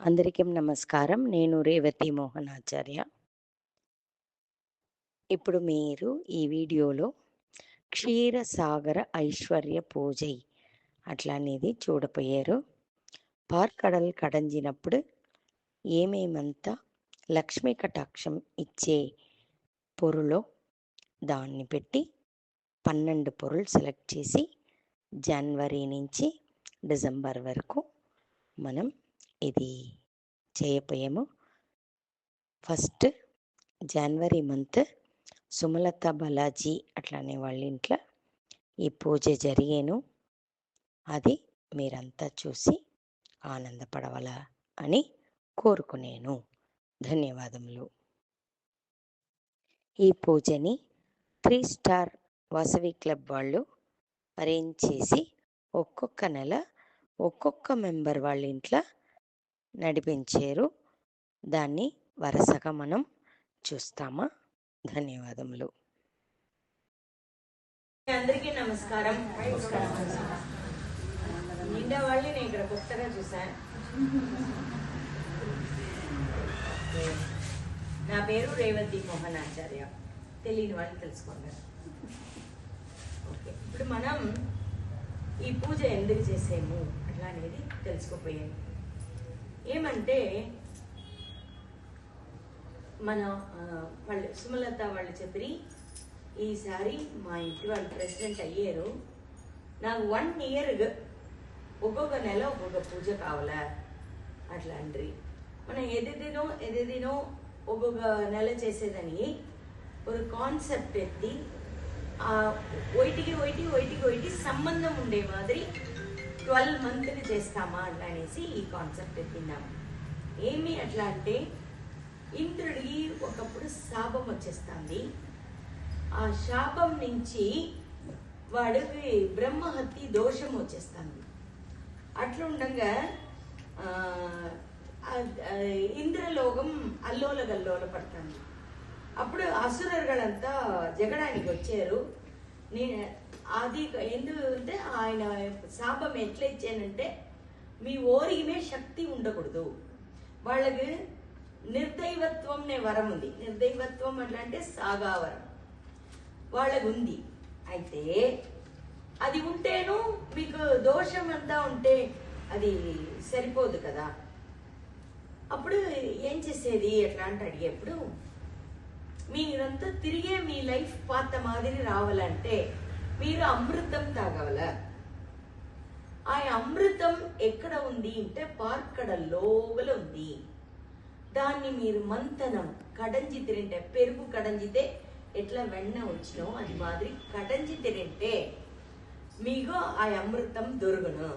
అందరికీ నమస్కారం. నేను రేవతి మోహనాచార్య. ఇప్పుడు మీరు ఈ వీడియోలో క్షీరసాగర ఐశ్వర్య పూజై అట్లా అనేది చూడపోయారు. పార్కడల్ కడంజినప్పుడు ఏమేమంతా లక్ష్మీ కటాక్షం ఇచ్చే పొరులో దాన్ని పెట్టి 12 పొరులు సెలెక్ట్ చేసి జనవరి నుంచి డిసెంబర్ వరకు మనం ఇది చేయపోయాము. ఫస్ట్ జనవరి మంత్ సుమలత బాలాజీ అట్లానే వాళ్ళ ఇంట్లో ఈ పూజ జరిగేను. అది మీరంతా చూసి ఆనందపడవల అని కోరుకునేను. ధన్యవాదములు. ఈ పూజని 3 స్టార్ వాసవి క్లబ్ వాళ్ళు అరేంజ్ చేసి ఒక్కొక్క నెల ఒక్కొక్క మెంబర్ వాళ్ళ ఇంట్లో నడిపించారు. దాన్ని వరుసగా మనం చూస్తామా? ధన్యవాదములు. అందరికీ నమస్కారం. నిండా వాళ్ళని నేను ఇక్కడ కొత్తగా చూసాను. నా పేరు రేవతి మోహనాచార్య. తెలియని వాళ్ళు తెలుసుకున్నారు. ఓకే, ఇప్పుడు మనం ఈ పూజ ఎందుకు చేసాము అట్లా అనేది తెలుసుకోపోయాము. ఏమంటే మన వాళ్ళు సుమలత వాళ్ళు చెప్పి ఈసారి మా ఇంటి వాళ్ళు ప్రెసిడెంట్ అయ్యారు, నాకు 1 year ఒక్కొక్క నెల ఒక్కొక్క పూజ కావాలా అట్లా అంటారు. మనం ఎదేదినో ఒక్కొక్క నెల చేసేదని ఒక కాన్సెప్ట్ ఎత్తి ఒయిటికి సంబంధం ఉండే మాదిరి 12 months చేస్తామా అట్లా అనేసి ఈ కాన్సెప్ట్ ఎత్తిన్నాము. ఏమి అట్లా అంటే ఇంద్రుడికి ఒకప్పుడు శాపం వచ్చేస్తుంది. ఆ శాపం నుంచి వాడికి బ్రహ్మహత్య దోషం వచ్చేస్తుంది. అట్లుండగా ఇంద్రలోకం అల్లోల గల్లోల పడుతుంది. అప్పుడు అసురர்களంతా జగడానికి వచ్చారు. అది ఎందుకంటే ఆయన శాపం ఎట్లా ఇచ్చానంటే, మీ ఓరిమే శక్తి ఉండకూడదు, వాళ్ళకి నిర్దైవత్వం అనే వరం ఉంది. నిర్దైవత్వం అట్లా అంటే సాగావరం వాళ్ళకు ఉంది. అయితే అది ఉంటేను మీకు దోషం అంతా ఉంటే అది సరిపోదు కదా. అప్పుడు ఏం చేసేది ఎట్లా అంటే అడిగేప్పుడు, మీరంతా తిరిగే మీ లైఫ్ పాత మాదిరి రావాలంటే మీరు అమృతం తాగవల. ఆ అమృతం ఎక్కడ ఉంది అంటే పార్కడల్ లోపల ఉంది. దాన్ని మీరు మంతనం కడంజి తిరింటే, పెరుగు కడంజితే ఎట్లా వెన్న వచ్చినో అది మాదిరి కడంజి తిరింటే మీకు ఆ అమృతం దొరుకును.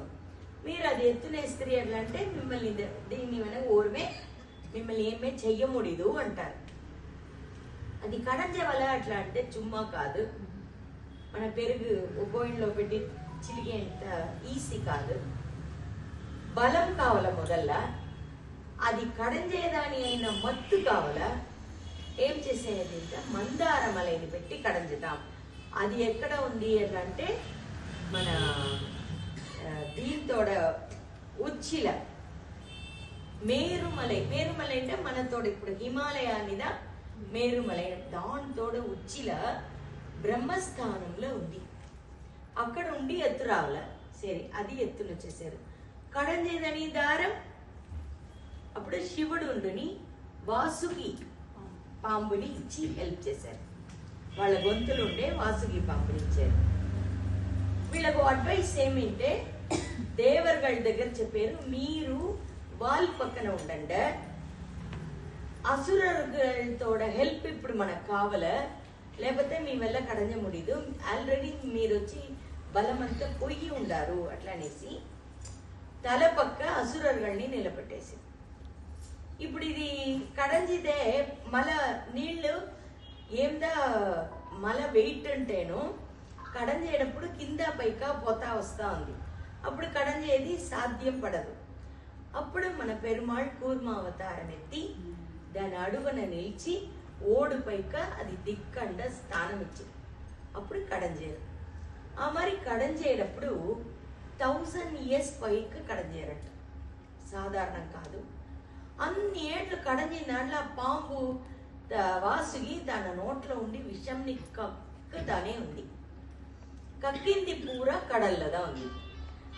మీరు అది ఎత్తునేస్త్రీ ఎట్లా అంటే మిమ్మల్ని దీన్ని ఓర్మే మిమ్మల్ని ఏమే చెయ్యముడిదు అంటారు. అది కడంజ వల్ల అట్లా అంటే చుమ్మా కాదు. మన పెరుగు బోయిన్లో పెట్టి చిలిగేంత ఈజీ కాదు. బలం కావాల మొదల్లా. అది కడంజేదాని అయిన మత్తు కావాలా. ఏం చేసేది ఇంకా మందారమలైని పెట్టి కడంజుతాం. అది ఎక్కడ ఉంది ఎట్లా అంటే మన దీంతోడ ఉచ్చిల మేరుమలై. మేరుమలై అంటే మనతోడ ఇప్పుడు హిమాలయాన్నిదా మేరుమలై, దాంతోడ ఉచ్చిల బ్రహ్మస్థానంలో ఉంది. అక్కడ ఉండి ఎత్తు రావాల. సరే, అది ఎత్తులు వచ్చేసారు. కడంజేదని దారం అప్పుడు శివుడు ఉండుని వాసుకి పాంబుని ఇచ్చి హెల్ప్ చేశారు. వాళ్ళ గొంతులు ఉండే వాసుకి పాంబుని ఇచ్చారు. వీళ్ళకు అడ్వైస్ ఏమింటే దేవర్గళ్ దగ్గర చెప్పారు, మీరు వాళ్ళ పక్కన ఉండండి, అసురர்களతోడ హెల్ప్ ఇప్పుడు మనకు కావాల, లేకపోతే మీ వల్ల కడంజ ముడిదు, ఆల్రెడీ మీరు వచ్చి బలమంతా పొయ్యి ఉండారు అట్లా అనేసి తల పక్క అసురர்கள్ని నిలబెట్టేసి. ఇప్పుడు ఇది కడంజితే మల నీళ్లు ఏందా మల వెయిట్ అంటేను కడంజేటప్పుడు కింద పైకా పోతా వస్తా ఉంది. అప్పుడు కడంజేది సాధ్యం పడదు. అప్పుడు మన పెరుమాళ్ కూర్మావతారం ఎత్తి దాని అడుగున నిలిచి ఓడు పైక అది దిక్కండ స్థానం ఇచ్చింది. అప్పుడు కడంజేరు. ఆ మరి కడంజేటప్పుడు 1000 years పైకి కడంజేరట. సాధారణం కాదు. అన్ని ఏళ్ళు కడని దాంట్లో పాము వాసుకి తన నోట్లో ఉండి విషంని కక్కుతానే ఉంది. కక్కింది పూర కడల్లదా ఉంది.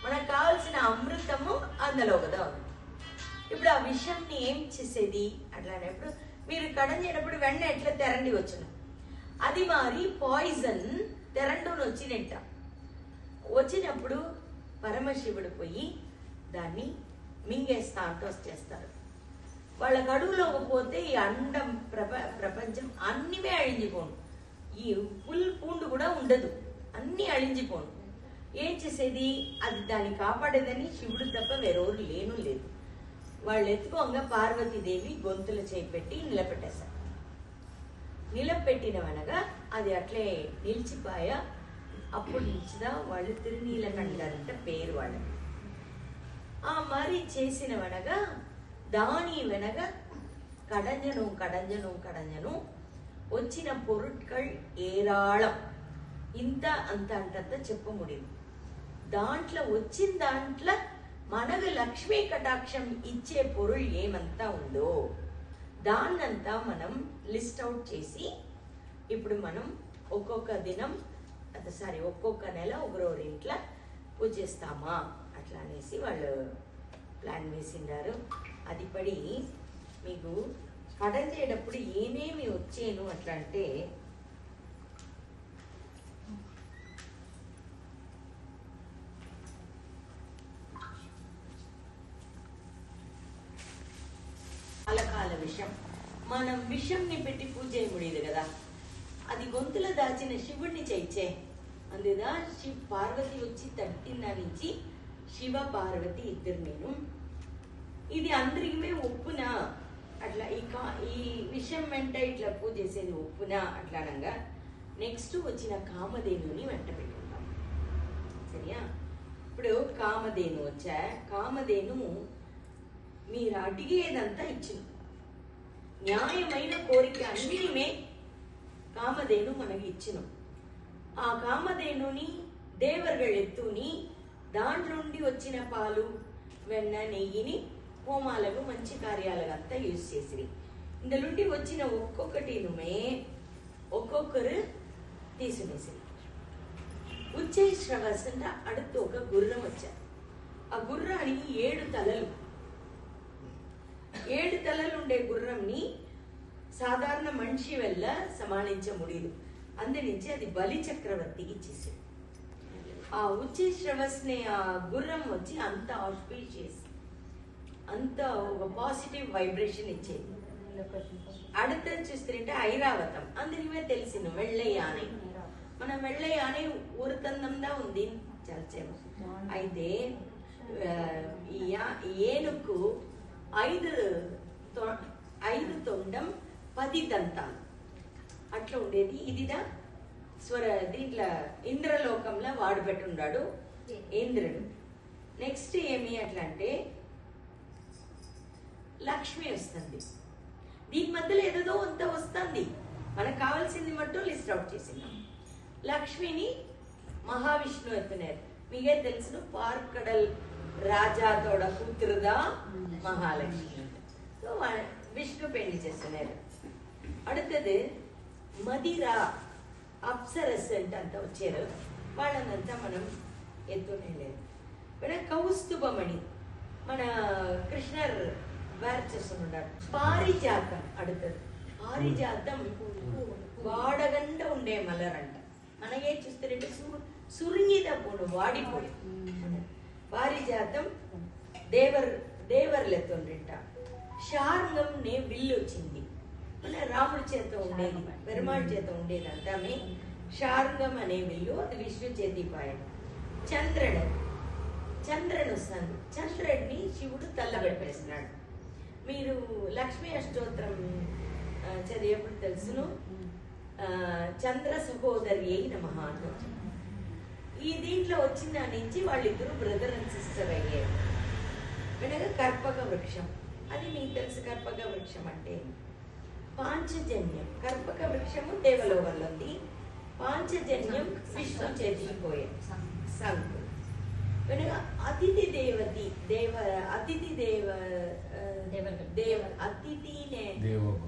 మనకు కావాల్సిన అమృతము అందులో కదా ఉంది. ఇప్పుడు ఆ విషంని ఏం చేసేది అట్లానేప్పుడు మీరు కడంచేటప్పుడు వెన్న ఎట్లా తెరండి వచ్చును, అది మారి పాయిజన్ తెరండుని వచ్చినప్పుడు పరమశివుడు పోయి దాన్ని మింగేస్తా అంటూ వచ్చేస్తారు. వాళ్ళ గడువులోకి పోతే ఈ అండం ప్రపంచం అన్నివే అழிంజిపోను, ఈ పూండు కూడా ఉండదు, అన్నీ అழிంజిపోను. ఏం చేసేది? అది దాన్ని కాపాడేదని శివుడు తప్ప వేరెవరు లేదు. వాళ్ళు ఎత్తుకోగా పార్వతీదేవి గొంతులు చేపెట్టి నిలబెట్టేశారు. నిలబెట్టినవనగా అది అట్లే నిలిచిపోయా. అప్పుడు నిలిచిదా వాళ్ళు తిరునీలకండారంట పేరు వాళ్ళకి. ఆ మరి చేసినవనగా దాని వెనక కడంజను వచ్చిన పొరుట్కల్ ఏరాళం, ఇంత అంత అంటంత చెప్ప ముడిదు. దాంట్లో వచ్చిన దాంట్లో మనకు లక్ష్మీ కటాక్షం ఇచ్చే పొరుள் ఏమంతా ఉందో దాన్నంతా మనం లిస్ట్ అవుట్ చేసి ఇప్పుడు మనం ఒక్కొక్క దినం ఒక్కొక్క నెల ఒకరింట్లో పూజిస్తామా అట్లా అనేసి వాళ్ళు ప్లాన్ వేసిండారు. అది పడి మీకు కడంచేటప్పుడు ఏమేమి వచ్చేను అట్లా అంటే కాలకాల విషం, మనం విషంని పెట్టి పూజ చేయముడేది కదా, అది గొంతులో దాచిన శివుడిని చేయించే అందుదా పార్వతి వచ్చి తట్టిందా నుంచి శివ పార్వతి ఇద్దరు నేను ఇది అందరికీ ఒప్పునా అట్లా ఈ విషయం వెంట ఇట్లా పూజ చేసేది ఒప్పునా అట్లానంగా నెక్స్ట్ వచ్చిన కామధేనుని వెంట పెట్టుకుంటాం. సరియా? ఇప్పుడు కామధేను వచ్చా, కామధేను మీరు అడిగేదంతా ఇచ్చిన న్యాయమైన కోరిక అన్నిమే కామధేను మనకి ఇచ్చిన. ఆ కామధేనుని దేవర్గళ్ ఎత్తుని దాంట్లోండి వచ్చిన పాలు వెన్న నెయ్యిని హోమాలకు మంచి కార్యాలకు అంతా యూజ్ చేసిరి. ఇందులోండి వచ్చిన ఒక్కొక్కటినుమే ఒక్కొక్కరు తీసుకునేసిరి. ఉచ్చైశ్రవస్ అంటే அடுத்து ఒక గుర్రం వచ్చారు. ఆ గుర్రానికి 7 తలలు. 7 తలలు ఉండే గుర్రంని సాధారణ మనిషి వల్ల సమానించ ముడిదు. అందునుంచి అది బలి చక్రవర్తికి ఇచ్చేసాడు. ఆ ఉచ్చైశ్రవస్ ని ఆ గుర్రం వచ్చి అంత ఆస్పీషియస్, అంత ఒక పాజిటివ్ వైబ్రేషన్ ఇచ్చేది. அடுத்து చూస్తుంటే ఐరావతం అందరికీ తెలిసిన వెள்ளை యాனை. మన వెள்ளை యాனை ஒரு తందందా ఉంది చల్చేము. అయితే ఏనుకు 5 తొండం 10 దంతాలు అట్లా ఉండేది. ఇదిదా దీంట్లో ఇంద్రలోకంలో వాడు పెట్టున్నాడు ఇంద్రుడు. నెక్స్ట్ ఏమి అట్లా అంటే లక్ష్మి వస్తుంది. దీని మధ్యలో ఏదో అంత వస్తుంది, మనకు కావాల్సింది మట్టు లిస్ట్ అవుట్ చేసినాం. లక్ష్మిని మహావిష్ణు ఎత్తున్నారు. మీకే తెలుసు పార్కడల్ రాజాతోడ కూతురుదా మహాలక్ష్మి. సో విష్ణు పెళ్లి చేస్తున్నారు. அடுத்தது మదిరా అప్సరస్ అంత వచ్చారు. వాళ్ళనంతా మనం ఎత్తునే లేదు. కౌస్తుభమణి మన కృష్ణర్ వేర్ చేస్తున్నారు. పారిజాతం அடுத்தது. పారిజాతం వాడగండ ఉండే మలరంట. మనకే చూస్తుంటే సురింగిద పోను వాడిపోయి. పారిజాతం దేవర్లెత్తుండేట. శార్ంగం నే విల్లు వచ్చింది. మన రాముడి చేత ఉండేది, పెరుమాళ్ చేత ఉండేది అంటామే శార్ంగం అనే విల్లు. అది విష్ణు చేతిపాయను. చంద్రుడు వస్తాను. చంద్రుడిని శివుడు తల్లబెట్టేస్తున్నాడు. మీరు లక్ష్మీ అష్టోత్తరం చదివేప్పుడు తెలుసును. చంద్ర సహోదరి అయి నమః. ఈ దీంట్లో వచ్చిన నుంచి వాళ్ళిద్దరు బ్రదర్ అండ్ సిస్టర్ అయ్యారు. వెనక కర్పక వృక్షం, అది మీకు తెలుసు. కర్పక వృక్షం అంటే పాంచజన్యం. కర్పక వృక్షము దేవలోకంలో ఉంది. పాంచజన్యం విష్ణు చేతికిపోయే సంకు. వెనక అతిథి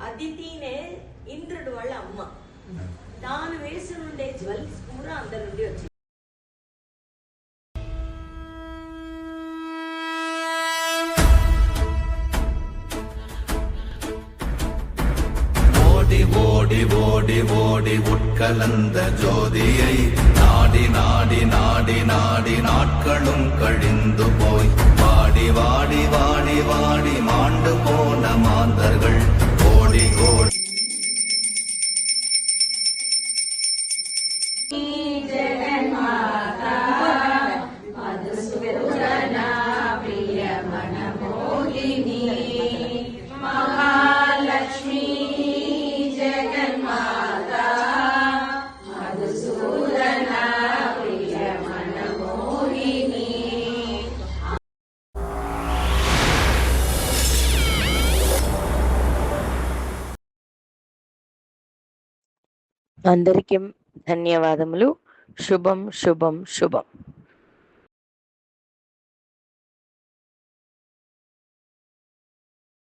అదితినే ఇంద్రుడు వాళ్ళ అమ్మ. తాను వేసి ఉండే జ్యువెల్స్ కూడా అందరి నుండి వచ్చింది. ஓடி ஓடி ஓடி ஓடி உட்கலந்த ஜோதியை நாடி நாடி நாடி நாடி நாட்களும் கழிந்து போய் வாடி வாடி வாடி வாடி மாண்டு போன மாந்தர்கள் கோடி கோடி. అందరికీ ధన్యవాదములు. శుభం శుభం శుభం.